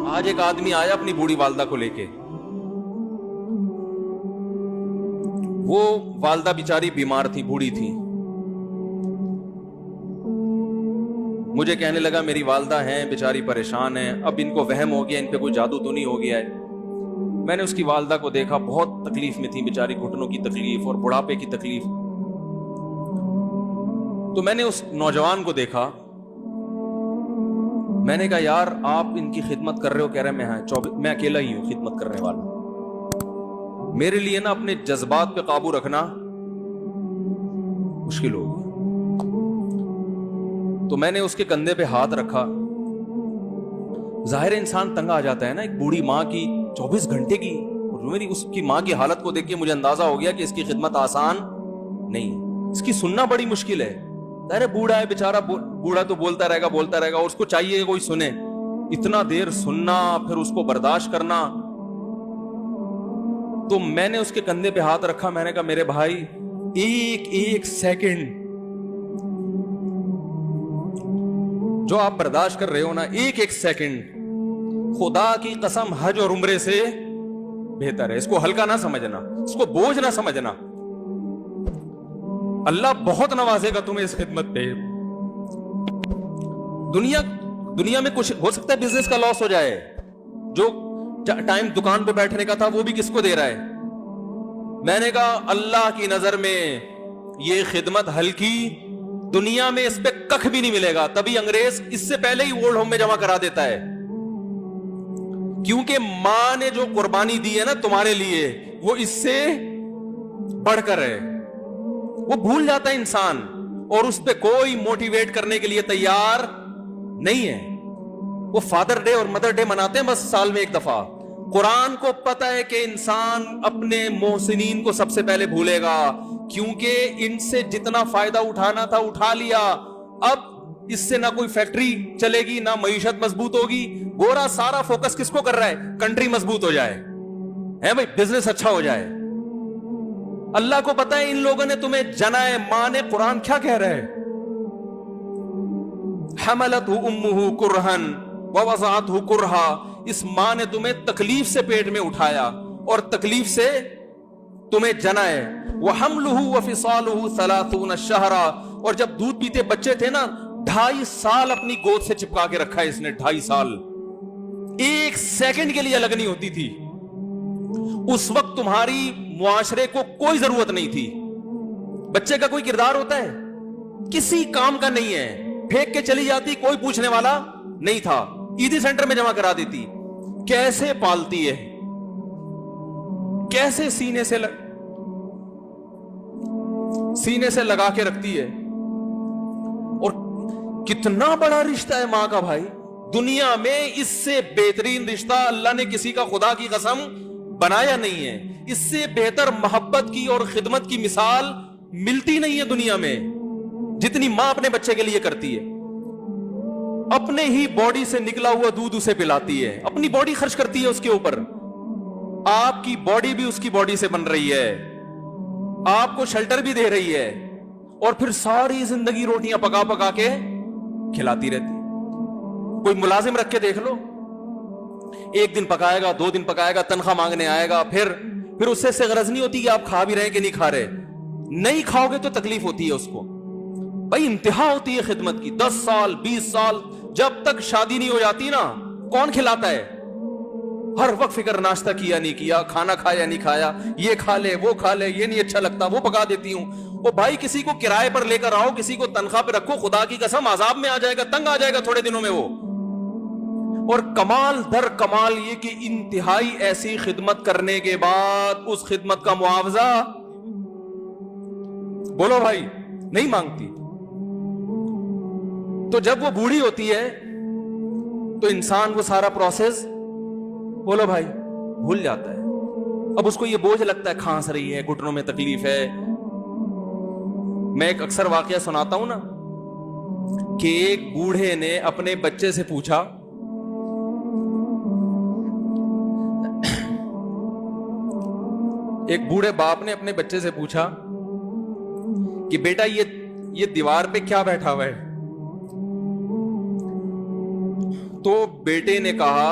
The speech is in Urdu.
آج ایک آدمی آیا اپنی بوڑھی والدہ کو لے کے. وہ والدہ بیچاری بیمار تھی, بوڑھی تھی. مجھے کہنے لگا میری والدہ ہیں بیچاری پریشان ہیں, اب ان کو وہم ہو گیا ان پہ کوئی جادو تو نہیں ہو گیا ہے. میں نے اس کی والدہ کو دیکھا, بہت تکلیف میں تھی بیچاری, گھٹنوں کی تکلیف اور بڑھاپے کی تکلیف. تو میں نے اس نوجوان کو دیکھا, میں نے کہا یار آپ ان کی خدمت کر رہے ہو؟ کہہ رہے میں اکیلا ہی ہوں خدمت کرنے والا. میرے لیے نا اپنے جذبات پہ قابو رکھنا مشکل ہوگی. تو میں نے اس کے کندھے پہ ہاتھ رکھا. ظاہر انسان تنگ آ جاتا ہے نا, ایک بوڑھی ماں کی 24 گھنٹے کی, میری اس کی ماں کی حالت کو دیکھ کے مجھے اندازہ ہو گیا کہ اس کی خدمت آسان نہیں ہے, اس کی سننا بڑی مشکل ہے. ظاہر بوڑھا ہے بیچارہ, بوڑھا تو بولتا رہے گا, اور اس کو چاہیے کہ کوئی سنے. اتنا دیر سننا پھر اس کو برداشت کرنا. تو میں نے اس کے کندھے پہ ہاتھ رکھا, میں نے کہا میرے بھائی ایک سیکنڈ جو آپ برداشت کر رہے ہو نا, ایک سیکنڈ خدا کی قسم حج اور عمرے سے بہتر ہے. اس کو ہلکا نہ سمجھنا, اس کو بوجھ نہ سمجھنا. اللہ بہت نوازے گا تمہیں اس خدمت پہ. دنیا میں کچھ ہو سکتا ہے بزنس کا لاس ہو جائے, جو ٹائم دکان پہ بیٹھنے کا تھا وہ بھی کس کو دے رہا ہے. میں نے کہا اللہ کی نظر میں یہ خدمت ہلکی, دنیا میں اس پہ کخ بھی نہیں ملے گا. تبھی انگریز اس سے پہلے ہی اولڈ ہوم میں جمع کرا دیتا ہے, کیونکہ ماں نے جو قربانی دی ہے نا تمہارے لیے وہ اس سے بڑھ کر ہے. وہ بھول جاتا ہے انسان, اور اس پہ کوئی موٹیویٹ کرنے کے لیے تیار نہیں ہے. وہ فادر ڈے اور مدر ڈے مناتے ہیں بس سال میں ایک دفعہ. قرآن کو پتہ ہے کہ انسان اپنے محسنین کو سب سے پہلے بھولے گا, کیونکہ ان سے جتنا فائدہ اٹھانا تھا اٹھا لیا. اب اس سے نہ کوئی فیکٹری چلے گی, نہ معیشت مضبوط ہوگی. گورا سارا فوکس کس کو کر رہا ہے؟ کنٹری مضبوط ہو جائے, ہے بھائی, بزنس اچھا ہو جائے. اللہ کو پتا ہے ان لوگوں نے تمہیں جنا ہے. ماں نے, قرآن کیا کہہ رہا ہے؟ حملتہ امہ کرہن ووضعتہ کرہا. اس ماں نے تمہیں تکلیف سے پیٹ میں اٹھایا اور تکلیف سے تمہیں جنا ہے. وحملہ وفصالہ 30 شہرا. اور جب دودھ پیتے بچے تھے نا, 2.5 سال اپنی گود سے چپکا کے رکھا ہے اس نے. 2.5 سال, ایک سیکنڈ کے لیے الگ نہیں ہوتی تھی. اس وقت تمہاری معاشرے کو کوئی ضرورت نہیں تھی. بچے کا کوئی کردار ہوتا ہے؟ کسی کام کا نہیں ہے. پھینک کے چلی جاتی, کوئی پوچھنے والا نہیں تھا. عیدی سینٹر میں جمع کرا دیتی. کیسے پالتی ہے, کیسے سینے سے لگا کے رکھتی ہے. اور کتنا بڑا رشتہ ہے ماں کا بھائی. دنیا میں اس سے بہترین رشتہ اللہ نے کسی کا خدا کی قسم بنایا نہیں ہے. اس سے بہتر محبت کی اور خدمت کی مثال ملتی نہیں ہے دنیا میں, جتنی ماں اپنے بچے کے لیے کرتی ہے. اپنے ہی باڈی سے نکلا ہوا دودھ اسے پلاتی ہے, اپنی باڈی خرچ کرتی ہے اس کے اوپر. آپ کی باڈی بھی اس کی باڈی سے بن رہی ہے, آپ کو شیلٹر بھی دے رہی ہے, اور پھر ساری زندگی روٹیاں پکا پکا کے کھلاتی رہتی. کوئی ملازم رکھ کے دیکھ لو, 1 دن پکائے گا, 2 دن پکائے گا, تنخواہ مانگنے آئے گا, پھر اس سے غرض نہیں ہوتی کہ آپ کھا بھی رہے کہ نہیں کھا رہے. نہیں کھاؤ گے تو تکلیف ہوتی ہے اس کو. بھائی انتہا ہوتی ہے خدمت کی. 10 سال 20 سال جب تک شادی نہیں ہو جاتی نا, کون کھلاتا ہے؟ ہر وقت فکر, ناشتہ کیا نہیں کیا, کھانا کھایا نہیں کھایا, یہ کھا لے وہ کھا لے, یہ نہیں اچھا لگتا وہ پکا دیتی ہوں. وہ بھائی کسی کو کرائے پر لے کر آؤ, کسی کو تنخواہ پہ رکھو, خدا کی قسم عذاب میں آ جائے گا, تنگ آ جائے گا تھوڑے دنوں میں وہ. اور کمال در کمال یہ کہ انتہائی ایسی خدمت کرنے کے بعد اس خدمت کا معاوضہ بولو بھائی نہیں مانگتی. تو جب وہ بوڑھی ہوتی ہے تو انسان وہ سارا پروسیس بولو بھائی بھول جاتا ہے. اب اس کو یہ بوجھ لگتا ہے, کھانس رہی ہے, گھٹنوں میں تکلیف ہے. میں ایک اکثر واقعہ سناتا ہوں نا, کہ ایک بوڑھے نے اپنے بچے سے پوچھا, ایک بوڑھے باپ نے اپنے بچے سے پوچھا کہ بیٹا یہ دیوار پہ کیا بیٹھا ہوا ہے؟ تو بیٹے نے کہا